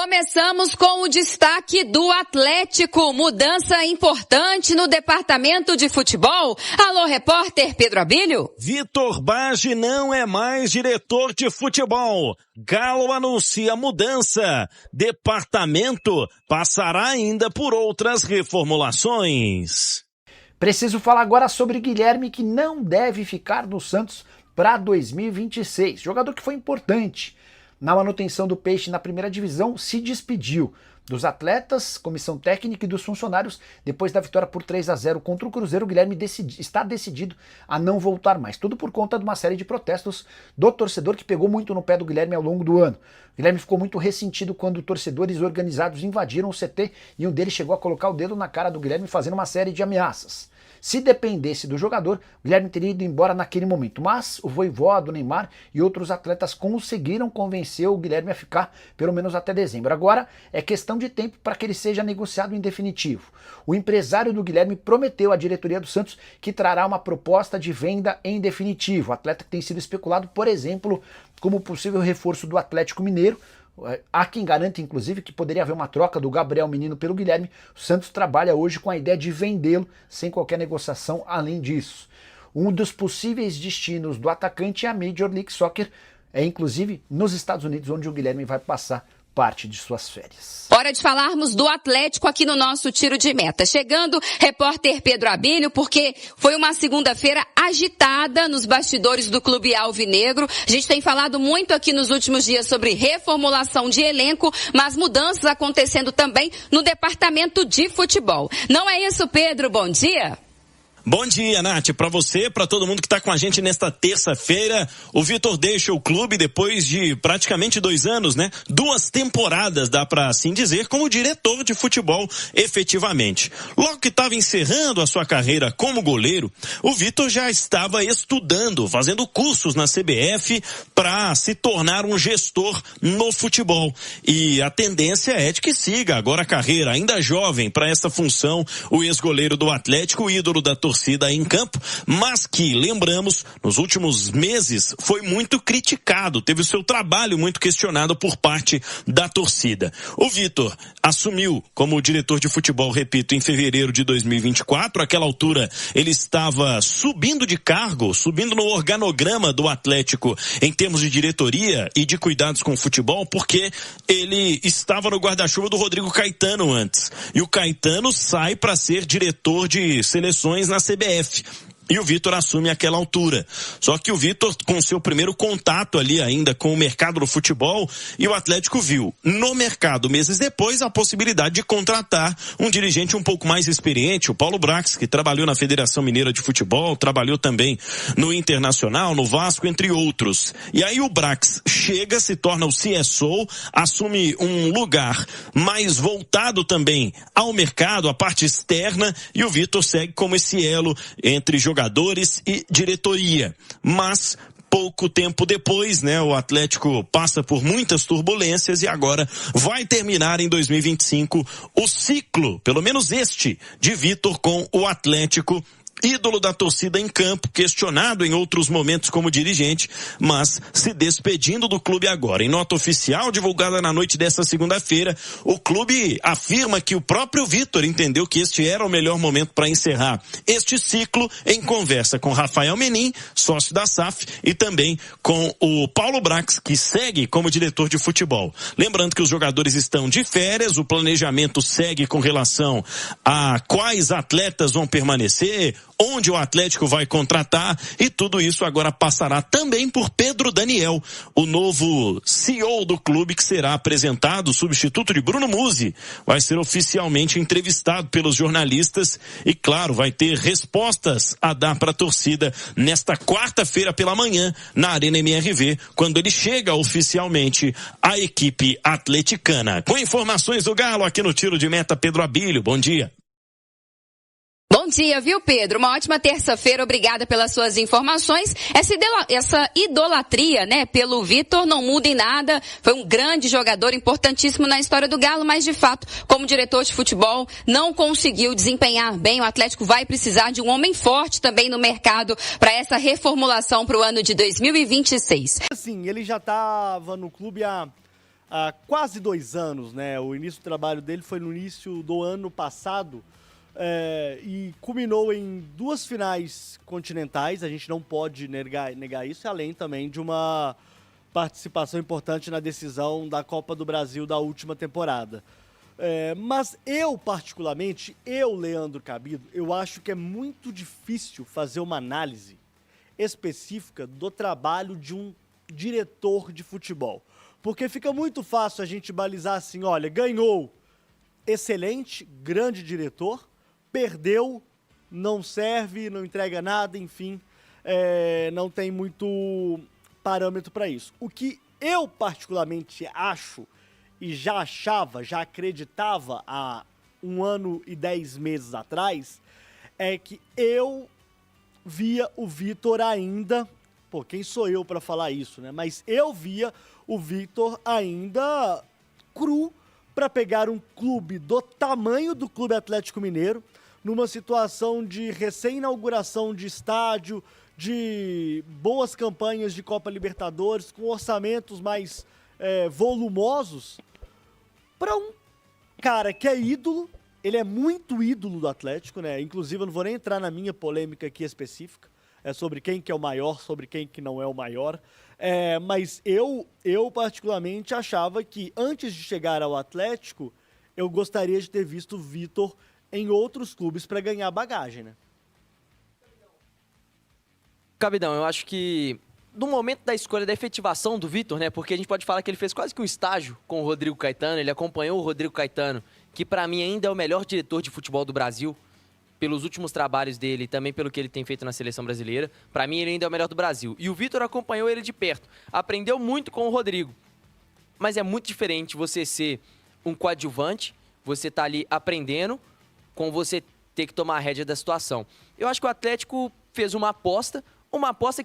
Começamos com o destaque do Atlético. Mudança importante no departamento de futebol. Alô, repórter Pedro Abílio. Vitor Bage não é mais diretor de futebol. Galo anuncia mudança. Departamento passará ainda por outras reformulações. Preciso falar agora sobre Guilherme, que não deve ficar no Santos para 2026. Jogador que foi importante na manutenção do Peixe na primeira divisão, se despediu dos atletas, comissão técnica e dos funcionários. Depois da vitória por 3-0 contra o Cruzeiro, o Guilherme está decidido a não voltar mais. Tudo por conta de uma série de protestos do torcedor que pegou muito no pé do Guilherme ao longo do ano. O Guilherme ficou muito ressentido quando torcedores organizados invadiram o CT e um deles chegou a colocar o dedo na cara do Guilherme fazendo uma série de ameaças. Se dependesse do jogador, o Guilherme teria ido embora naquele momento, mas o Vojvoda, o Neymar e outros atletas conseguiram convencer o Guilherme a ficar pelo menos até dezembro. Agora é questão de tempo para que ele seja negociado em definitivo. O empresário do Guilherme prometeu à diretoria do Santos que trará uma proposta de venda em definitivo. O atleta que tem sido especulado, por exemplo, como possível reforço do Atlético Mineiro. Há quem garante, inclusive, que poderia haver uma troca do Gabriel Menino pelo Guilherme. O Santos trabalha hoje com a ideia de vendê-lo sem qualquer negociação além disso. Um dos possíveis destinos do atacante é a Major League Soccer, inclusive nos Estados Unidos, onde o Guilherme vai passar parte de suas férias. Hora de falarmos do Atlético aqui no nosso Tiro de Meta. Chegando, repórter Pedro Abílio, porque foi uma segunda-feira agitada nos bastidores do Clube Alvinegro. A gente tem falado muito aqui nos últimos dias sobre reformulação de elenco, mas mudanças acontecendo também no departamento de futebol. Não é isso, Pedro? Bom dia. Bom dia, Nath, para você, para todo mundo que está com a gente nesta terça-feira. O Vitor deixa o clube depois de praticamente 2 anos, né? 2 temporadas, dá para assim dizer, como diretor de futebol, efetivamente. Logo que estava encerrando a sua carreira como goleiro, o Vitor já estava estudando, fazendo cursos na CBF para se tornar um gestor no futebol. E a tendência é de que siga agora a carreira, ainda jovem, para essa função, o ex-goleiro do Atlético, o ídolo da torcida em campo, mas que, lembramos, nos últimos meses foi muito criticado, teve o seu trabalho muito questionado por parte da torcida. O Vitor assumiu como diretor de futebol, repito, em fevereiro de 2024, àquela altura ele estava subindo de cargo, subindo no organograma do Atlético em termos de diretoria e de cuidados com o futebol, porque ele estava no guarda-chuva do Rodrigo Caetano antes, e o Caetano sai para ser diretor de seleções na CBF. E o Vitor assume aquela altura. Só que o Vitor, com seu primeiro contato ali ainda com o mercado do futebol, e o Atlético viu no mercado, meses depois, a possibilidade de contratar um dirigente um pouco mais experiente, o Paulo Brax, que trabalhou na Federação Mineira de Futebol, trabalhou também no Internacional, no Vasco, entre outros. E aí o Brax chega, se torna o CSO, assume um lugar mais voltado também ao mercado, à parte externa, e o Vitor segue como esse elo entre jogadores e diretoria. Mas pouco tempo depois, né, o Atlético passa por muitas turbulências e agora vai terminar em 2025 o ciclo, pelo menos este, de Vitor com o Atlético. Ídolo da torcida em campo, questionado em outros momentos como dirigente, mas se despedindo do clube agora. Em nota oficial divulgada na noite desta segunda-feira, o clube afirma que o próprio Vitor entendeu que este era o melhor momento para encerrar este ciclo, em conversa com Rafael Menin, sócio da SAF, e também com o Paulo Brax, que segue como diretor de futebol. Lembrando que os jogadores estão de férias, o planejamento segue com relação a quais atletas vão permanecer, onde o Atlético vai contratar, e tudo isso agora passará também por Pedro Daniel, o novo CEO do clube, que será apresentado, substituto de Bruno Musi, vai ser oficialmente entrevistado pelos jornalistas e, claro, vai ter respostas a dar para a torcida nesta quarta-feira pela manhã na Arena MRV, quando ele chega oficialmente à equipe atleticana. Com informações do Galo aqui no Tiro de Meta, Pedro Abílio, bom dia. Bom dia, viu, Pedro? Uma ótima terça-feira, obrigada pelas suas informações. Essa idolatria, né, pelo Vitor não muda em nada. Foi um grande jogador, importantíssimo na história do Galo, mas de fato, como diretor de futebol, não conseguiu desempenhar bem. O Atlético vai precisar de um homem forte também no mercado para essa reformulação para o ano de 2026. Assim, ele já estava no clube há há quase 2 anos, né? O início do trabalho dele foi no início do ano passado e culminou em 2 finais continentais. A gente não pode negar isso, além também de uma participação importante na decisão da Copa do Brasil da última temporada. Mas eu, particularmente, Leandro Cabido, eu acho que é muito difícil fazer uma análise específica do trabalho de um diretor de futebol. Porque fica muito fácil a gente balizar assim, olha, ganhou, excelente, grande diretor, perdeu, não serve, não entrega nada, enfim, não tem muito parâmetro para isso. O que eu particularmente acho, e já achava, já acreditava há 1 ano e 10 meses atrás, é que eu via o Vitor ainda... Pô, quem sou eu para falar isso, né? Mas eu via o Vitor ainda cru para pegar um clube do tamanho do Clube Atlético Mineiro, numa situação de recém-inauguração de estádio, de boas campanhas de Copa Libertadores, com orçamentos mais volumosos, para um cara que é ídolo. Ele é muito ídolo do Atlético, né? Inclusive, eu não vou nem entrar na minha polêmica aqui específica, sobre quem que é o maior, sobre quem que não é o maior. Mas eu particularmente achava que antes de chegar ao Atlético, eu gostaria de ter visto o Vitor em outros clubes para ganhar bagagem, né? Cabidão, eu acho que no momento da escolha, da efetivação do Vitor, né? Porque a gente pode falar que ele fez quase que um estágio com o Rodrigo Caetano, ele acompanhou o Rodrigo Caetano, que para mim ainda é o melhor diretor de futebol do Brasil, pelos últimos trabalhos dele e também pelo que ele tem feito na seleção brasileira. Para mim, ele ainda é o melhor do Brasil. E o Vitor acompanhou ele de perto. Aprendeu muito com o Rodrigo. Mas é muito diferente você ser um coadjuvante, você tá ali aprendendo, com você ter que tomar a rédea da situação. Eu acho que o Atlético fez uma aposta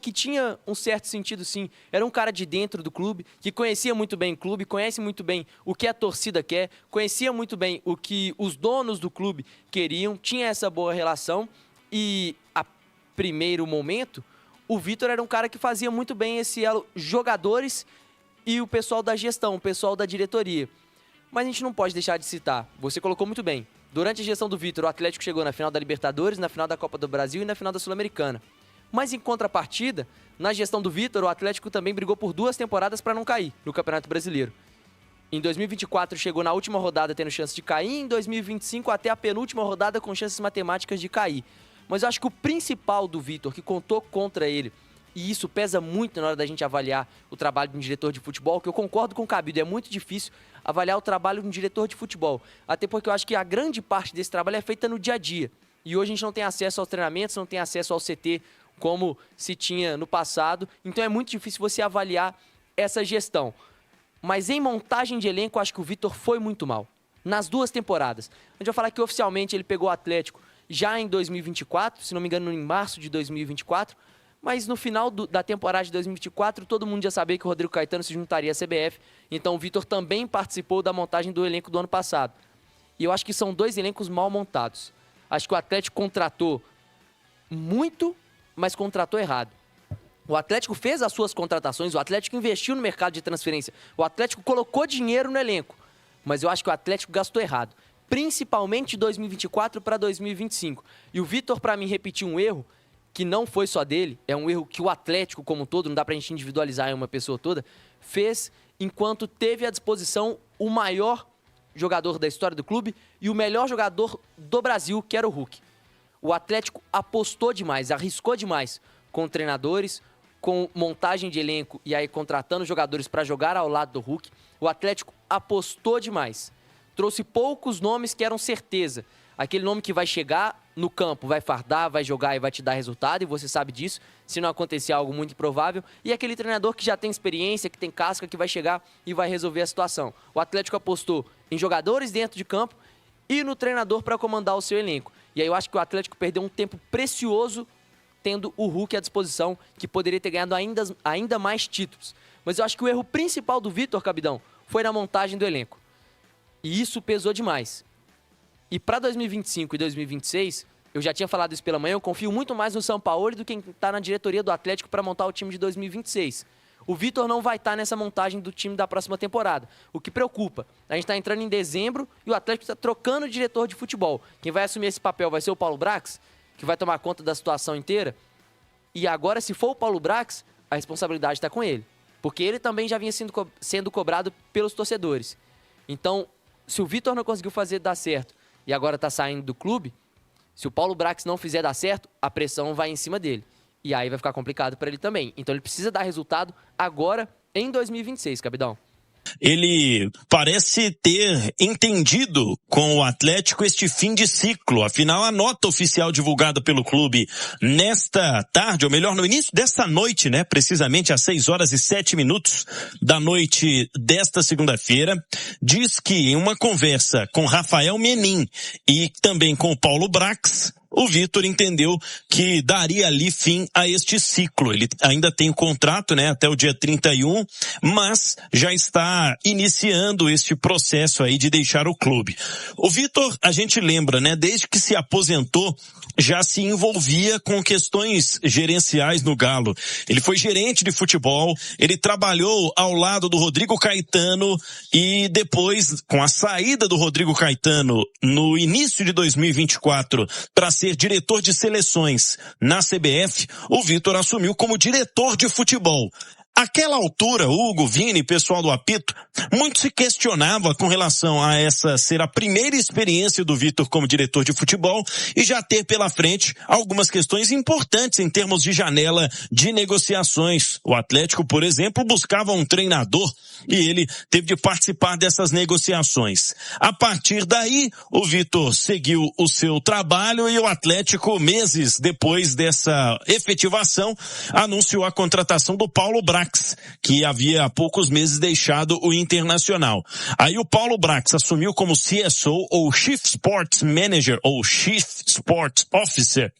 que tinha um certo sentido, sim. Era um cara de dentro do clube, que conhecia muito bem o clube, conhece muito bem o que a torcida quer, conhecia muito bem o que os donos do clube queriam, tinha essa boa relação e, a primeiro momento, o Vitor era um cara que fazia muito bem esse elo jogadores e o pessoal da gestão, o pessoal da diretoria. Mas a gente não pode deixar de citar, você colocou muito bem, durante a gestão do Vitor, o Atlético chegou na final da Libertadores, na final da Copa do Brasil e na final da Sul-Americana. Mas em contrapartida, na gestão do Vitor, o Atlético também brigou por 2 temporadas para não cair no Campeonato Brasileiro. Em 2024 chegou na última rodada tendo chance de cair, em 2025 até a penúltima rodada com chances matemáticas de cair. Mas eu acho que o principal do Vitor, que contou contra ele, e isso pesa muito na hora da gente avaliar o trabalho de um diretor de futebol, que eu concordo com o Cabido, é muito difícil avaliar o trabalho de um diretor de futebol. Até porque eu acho que a grande parte desse trabalho é feita no dia a dia. E hoje a gente não tem acesso aos treinamentos, não tem acesso ao CT, como se tinha no passado, então é muito difícil você avaliar essa gestão. Mas em montagem de elenco, eu acho que o Vitor foi muito mal. Nas 2 temporadas. A gente vai falar que oficialmente ele pegou o Atlético já em 2024, se não me engano em março de 2024, mas no final da temporada de 2024, todo mundo já sabia que o Rodrigo Caetano se juntaria à CBF, então o Vitor também participou da montagem do elenco do ano passado. E eu acho que são 2 elencos mal montados. Acho que o Atlético contratou muito, mas contratou errado. O Atlético fez as suas contratações, o Atlético investiu no mercado de transferência, o Atlético colocou dinheiro no elenco, mas eu acho que o Atlético gastou errado, principalmente de 2024 para 2025. E o Vitor, para mim, repetiu um erro que não foi só dele, é um erro que o Atlético como um todo, não dá pra gente individualizar em uma pessoa toda, fez enquanto teve à disposição o maior jogador da história do clube e o melhor jogador do Brasil, que era o Hulk. O Atlético apostou demais, arriscou demais com treinadores, com montagem de elenco e aí contratando jogadores para jogar ao lado do Hulk. O Atlético apostou demais. Trouxe poucos nomes que eram certeza. Aquele nome que vai chegar no campo, vai fardar, vai jogar e vai te dar resultado, e você sabe disso, se não acontecer algo muito improvável. E aquele treinador que já tem experiência, que tem casca, que vai chegar e vai resolver a situação. O Atlético apostou em jogadores dentro de campo e no treinador para comandar o seu elenco. E aí eu acho que o Atlético perdeu um tempo precioso tendo o Hulk à disposição, que poderia ter ganhado ainda mais títulos. Mas eu acho que o erro principal do Vitor, Cabidão, foi na montagem do elenco. E isso pesou demais. E para 2025 e 2026, eu já tinha falado isso pela manhã, eu confio muito mais no Sampaoli do que quem está na diretoria do Atlético para montar o time de 2026. O Vitor não vai estar nessa montagem do time da próxima temporada, o que preocupa. A gente está entrando em dezembro e o Atlético está trocando de diretor de futebol. Quem vai assumir esse papel vai ser o Paulo Brax, que vai tomar conta da situação inteira. E agora, se for o Paulo Brax, a responsabilidade está com ele, porque ele também já vinha sendo cobrado pelos torcedores. Então, se o Vitor não conseguiu fazer dar certo e agora está saindo do clube, se o Paulo Brax não fizer dar certo, a pressão vai em cima dele. E aí vai ficar complicado para ele também. Então ele precisa dar resultado agora em 2026, Capitão. Ele parece ter entendido com o Atlético este fim de ciclo. Afinal, a nota oficial divulgada pelo clube nesta tarde, ou melhor, no início desta noite, né? Precisamente às 6h07 da noite desta segunda-feira, diz que em uma conversa com Rafael Menin e também com o Paulo Brax, o Vitor entendeu que daria ali fim a este ciclo. Ele ainda tem o contrato, né, até o dia 31, mas já está iniciando este processo aí de deixar o clube. O Vitor, a gente lembra, né, desde que se aposentou, já se envolvia com questões gerenciais no Galo. Ele foi gerente de futebol, ele trabalhou ao lado do Rodrigo Caetano e depois, com a saída do Rodrigo Caetano no início de 2024 para ser diretor de seleções na CBF, o Vitor assumiu como diretor de futebol. Àquela altura, Hugo, Vini, pessoal do apito, muito se questionava com relação a essa ser a primeira experiência do Vitor como diretor de futebol e já ter pela frente algumas questões importantes em termos de janela de negociações. O Atlético, por exemplo, buscava um treinador e ele teve de participar dessas negociações. A partir daí, o Vitor seguiu o seu trabalho e o Atlético, meses depois dessa efetivação, anunciou a contratação do Paulo Brax, que havia há poucos meses deixado o Internacional. Aí o Paulo Brax assumiu como CSO, ou Chief Sports Manager, ou Chief Sports Officer,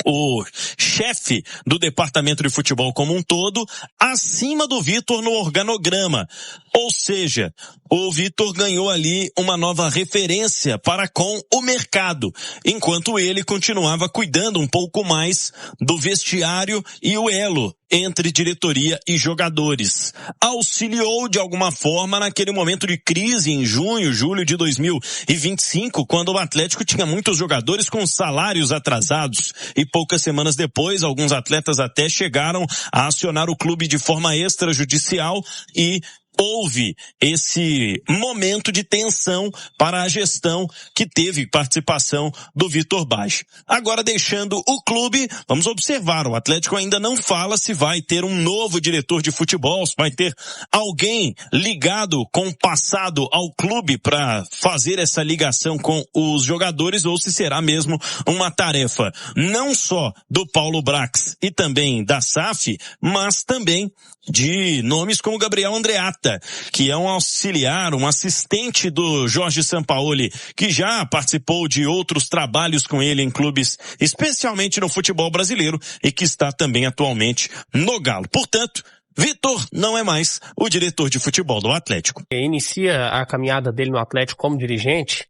o chefe do departamento de futebol como um todo, acima do Vitor no organograma. Ou seja, o Vitor ganhou ali uma nova referência para com o mercado, enquanto ele continuava cuidando um pouco mais do vestiário e o elo entre diretoria e jogadores. Auxiliou de alguma forma naquele momento de crise em julho de 2025, quando o Atlético tinha muitos jogadores com salários atrasados e poucas semanas depois, alguns atletas até chegaram a acionar o clube de forma extrajudicial e houve esse momento de tensão para a gestão que teve participação do Vitor Bage. Agora, deixando o clube, vamos observar, o Atlético ainda não fala se vai ter um novo diretor de futebol, se vai ter alguém ligado com o passado ao clube para fazer essa ligação com os jogadores, ou se será mesmo uma tarefa não só do Paulo Brax e também da SAF, mas também de nomes como Gabriel Andreatta, que é um auxiliar, um assistente do Jorge Sampaoli, que já participou de outros trabalhos com ele em clubes, especialmente no futebol brasileiro, e que está também atualmente no Galo. Portanto, Vitor não é mais o diretor de futebol do Atlético. Inicia a caminhada dele no Atlético como dirigente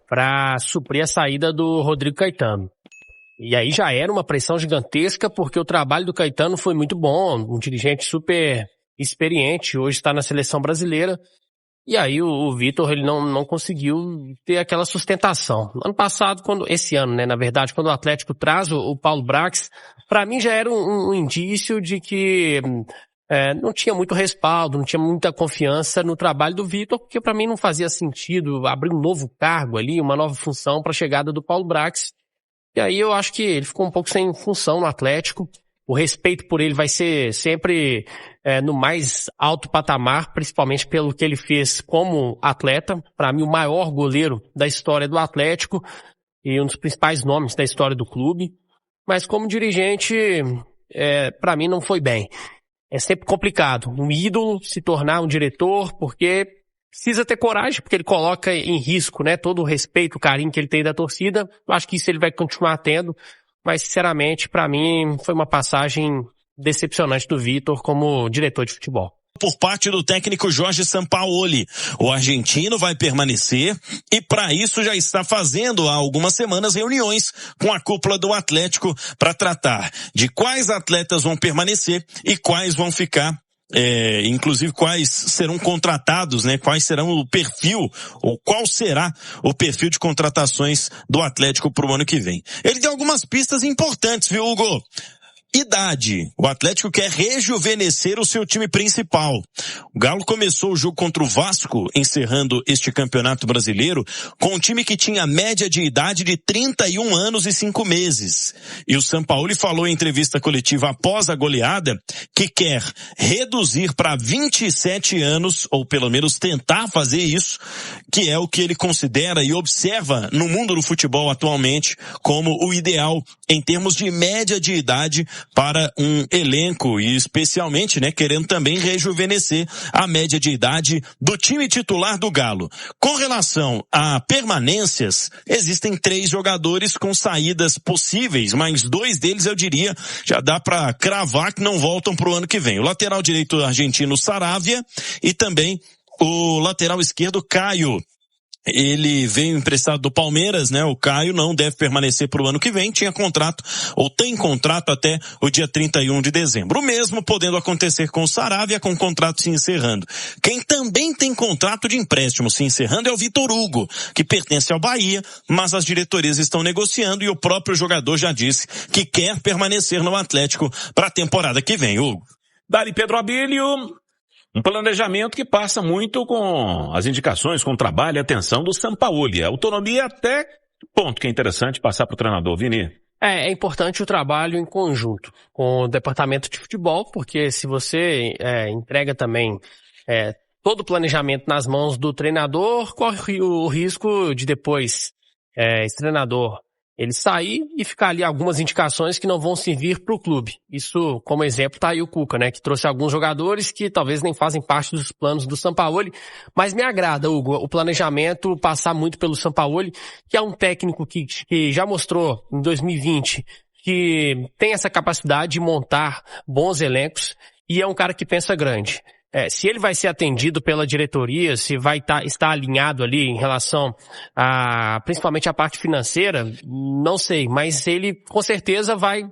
para suprir a saída do Rodrigo Caetano. E aí já era uma pressão gigantesca, porque o trabalho do Caetano foi muito bom, um dirigente super experiente, hoje está na seleção brasileira. E aí o Vitor, ele não conseguiu ter aquela sustentação. Ano passado, esse ano, né, na verdade, quando o Atlético traz o Paulo Brax, para mim já era um indício de que não tinha muito respaldo, não tinha muita confiança no trabalho do Vitor, porque para mim não fazia sentido abrir um novo cargo ali, uma nova função para a chegada do Paulo Brax. E aí eu acho que ele ficou um pouco sem função no Atlético. O respeito por ele vai ser sempre no mais alto patamar, principalmente pelo que ele fez como atleta. Para mim, o maior goleiro da história do Atlético e um dos principais nomes da história do clube. Mas como dirigente, para mim não foi bem. É sempre complicado um ídolo se tornar um diretor, porque precisa ter coragem, porque ele coloca em risco, né, todo o respeito, o carinho que ele tem da torcida. Eu acho que isso ele vai continuar tendo, mas sinceramente, para mim, foi uma passagem decepcionante do Vitor como diretor de futebol. Por parte do técnico Jorge Sampaoli, o argentino vai permanecer e para isso já está fazendo há algumas semanas reuniões com a cúpula do Atlético para tratar de quais atletas vão permanecer e quais vão ficar inclusive quais serão contratados, né? Quais serão o perfil, ou qual será o perfil de contratações do Atlético para o ano que vem. Ele deu algumas pistas importantes, viu, Hugo? Idade. O Atlético quer rejuvenescer o seu time principal. O Galo começou o jogo contra o Vasco, encerrando este campeonato brasileiro, com um time que tinha média de idade de 31 anos e 5 meses. E o Sampaoli falou em entrevista coletiva após a goleada que quer reduzir para 27 anos, ou pelo menos tentar fazer isso, que é o que ele considera e observa no mundo do futebol atualmente como o ideal em termos de média de idade para um elenco, e especialmente, né, querendo também rejuvenescer a média de idade do time titular do Galo. Com relação a permanências, existem 3 jogadores com saídas possíveis, mas 2 deles, eu diria, já dá para cravar que não voltam para o ano que vem. O lateral direito argentino Saravia e também o lateral esquerdo Caio. Ele veio emprestado do Palmeiras, né? O Caio não deve permanecer para o ano que vem, tinha contrato, ou tem contrato até o dia 31 de dezembro. O mesmo podendo acontecer com o Saravia, com o contrato se encerrando. Quem também tem contrato de empréstimo se encerrando é o Vitor Hugo, que pertence ao Bahia, mas as diretorias estão negociando e o próprio jogador já disse que quer permanecer no Atlético para a temporada que vem, Hugo. Dali Pedro Abílio. Um planejamento que passa muito com as indicações, com o trabalho e atenção do Sampaoli. A autonomia até ponto que é interessante passar para o treinador, Vini. É importante o trabalho em conjunto com o departamento de futebol, porque se você entrega também todo o planejamento nas mãos do treinador, corre o risco de depois esse treinador ele sair e ficar ali algumas indicações que não vão servir para o clube. Isso, como exemplo, tá aí o Cuca, né? Que trouxe alguns jogadores que talvez nem fazem parte dos planos do Sampaoli. Mas me agrada, Hugo, o planejamento passar muito pelo Sampaoli, que é um técnico que já mostrou em 2020 que tem essa capacidade de montar bons elencos e é um cara que pensa grande. Se ele vai ser atendido pela diretoria, se vai estar alinhado ali em relação a, principalmente a parte financeira, não sei, mas ele com certeza vai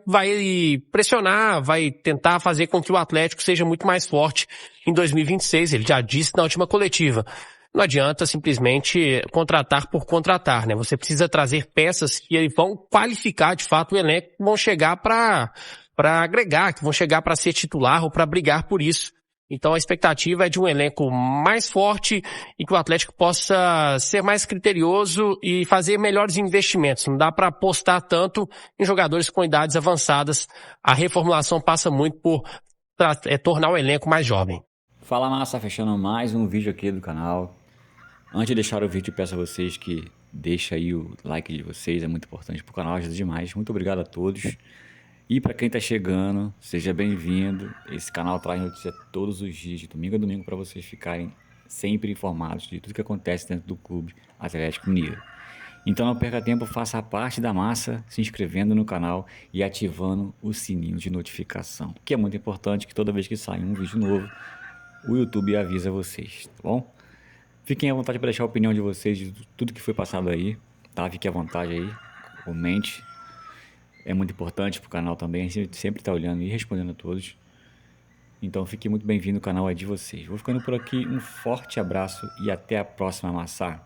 pressionar, vai tentar fazer com que o Atlético seja muito mais forte em 2026, ele já disse na última coletiva. Não adianta simplesmente contratar por contratar, né? Você precisa trazer peças que vão qualificar de fato o elenco, que vão chegar para agregar, que vão chegar para ser titular ou para brigar por isso. Então a expectativa é de um elenco mais forte e que o Atlético possa ser mais criterioso e fazer melhores investimentos. Não dá para apostar tanto em jogadores com idades avançadas. A reformulação passa muito por tornar o elenco mais jovem. Fala massa, fechando mais um vídeo aqui do canal. Antes de deixar o vídeo, peço a vocês que deixem aí o like de vocês, é muito importante para o canal, ajuda demais. Muito obrigado a todos. E para quem está chegando, seja bem-vindo. Esse canal traz notícia todos os dias, de domingo a domingo, para vocês ficarem sempre informados de tudo que acontece dentro do clube Atlético Mineiro. Então não perca tempo, faça parte da massa, se inscrevendo no canal e ativando o sininho de notificação, que é muito importante, que toda vez que sai um vídeo novo, o YouTube avisa vocês, tá bom? Fiquem à vontade para deixar a opinião de vocês de tudo que foi passado aí, tá? Fiquem à vontade aí, comente. É muito importante para o canal também, a gente sempre está olhando e respondendo a todos. Então fique muito bem-vindo, o canal é de vocês. Vou ficando por aqui, um forte abraço e até a próxima, Massa.